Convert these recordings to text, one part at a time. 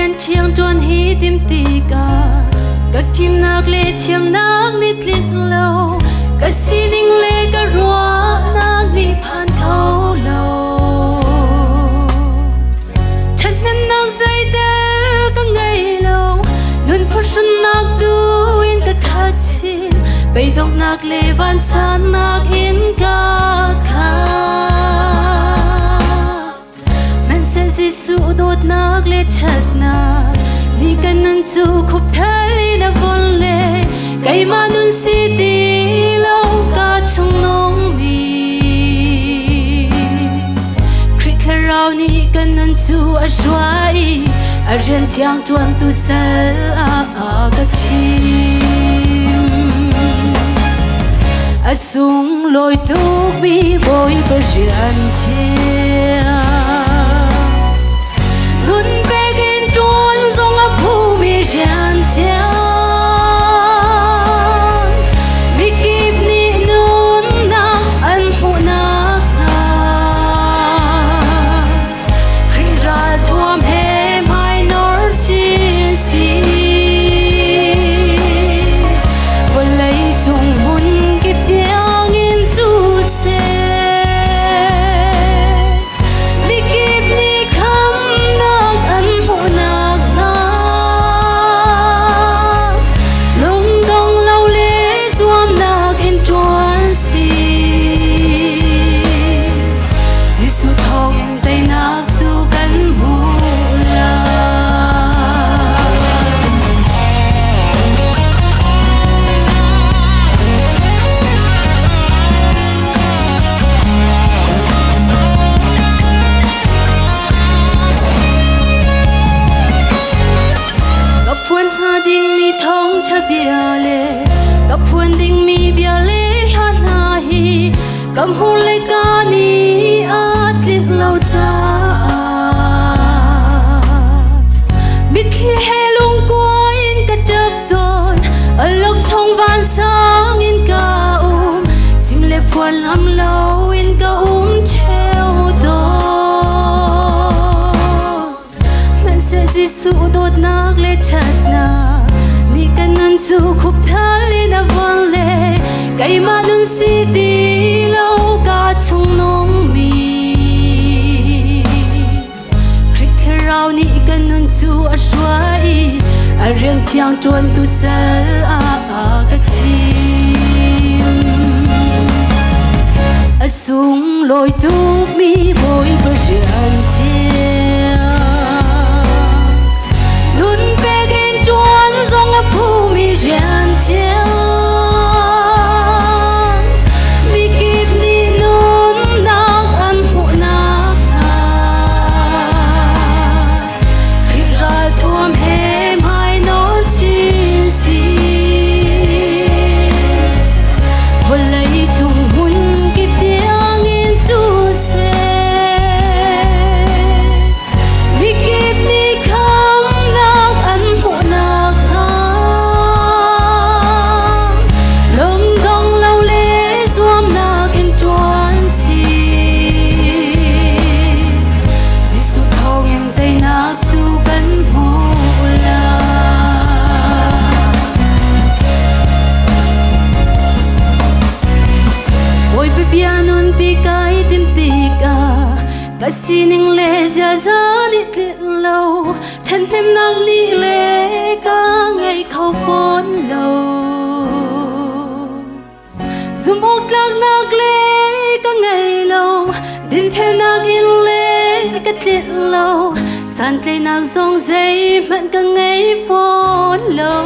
riêng chiang tròn hi tim tì cả cái phim nạc lệ chiang nạc nít lít lâu cái xì linh lệ cái rùa nạc nít phan khâu lâu chân em nạc dây đê cái ngày lâu nun phút xuân nạc tu in cái khát xin bay độc nạc lệ van san nạc in cả khá Giêsu đốt nạc lệ chặt nạc đi cần năn chu khúc thấy na vốn lệ cây mà nun si đi lâu cả trong nông mi khít khờ rau ni cần năn chu ở xoay ở riêng thiang chuan tu sel các chim ở sung lối tu mi bồi bờ riêng thiang nun begin trốn dòng ấp thu mi rèn chèo mi kịp ni nun na ăn hụ na khi ra thuam hem hai nor xin xì và lấy chung hun kịp tiếng in du xe cầm hôn lấy ca ni át liệt lâu cha biết khi hè lung qua in cả chớp đồn ở lốc sông van sáng in cả chim lệ phuan làm lâu in cả treo đồn mình sẽ Giêsu đốt nạc lệ chặt na ni cần năn chu khúc thái na vang lệ cây mà nun si đi lâu cả trong nông mi khít khờ rau ni cần nun chu ở xoay ở riêng thiang chuan tu sel các chim ở sung lối tu mi bồi bờ riêng chiang nun begin chuan dòng ấp thu mi riêng chiang cái xin anh lệ ra giá đi tiện lâu chân thêm nắng đi lệ cả ngày khâu phốn lâu dù một lạc nạc lệ cả ngày lâu đến thêm nạc in lệ cái tiện lâu san lệ nạc dòng dây mặn cả ngày phốn lâu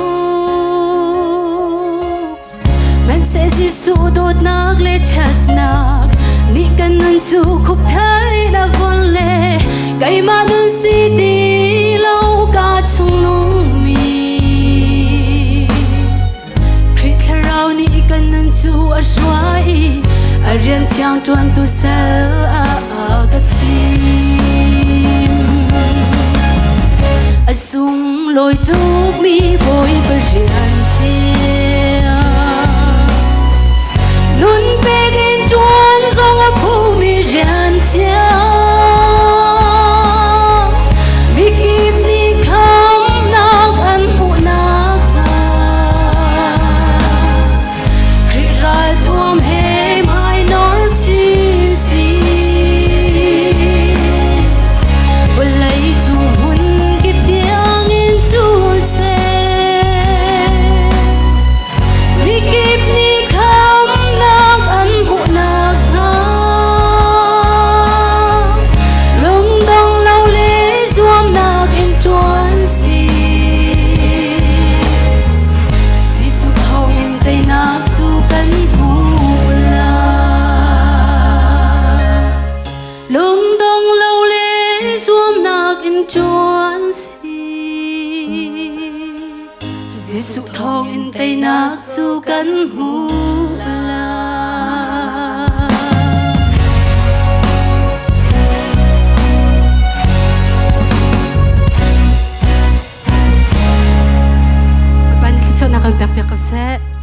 mình sẽ Giêsu đốt nạc lệ chặt nạc ni cần năn chu khúc thái đã vốn lệ cây mà nun si đi lâu cả trong nông mi khít khờ rau ni cần năn chu ở xoay ở riêng thiang chuan tu sel các chim ở sung lối tu mi bồi bờ riêng chiang nun begin chuan dòng ấp thu mi riêng chiang mi kịp ni khá chuan si Gisu thong in tay nak chu kan hula Panit so na kan perfect ko set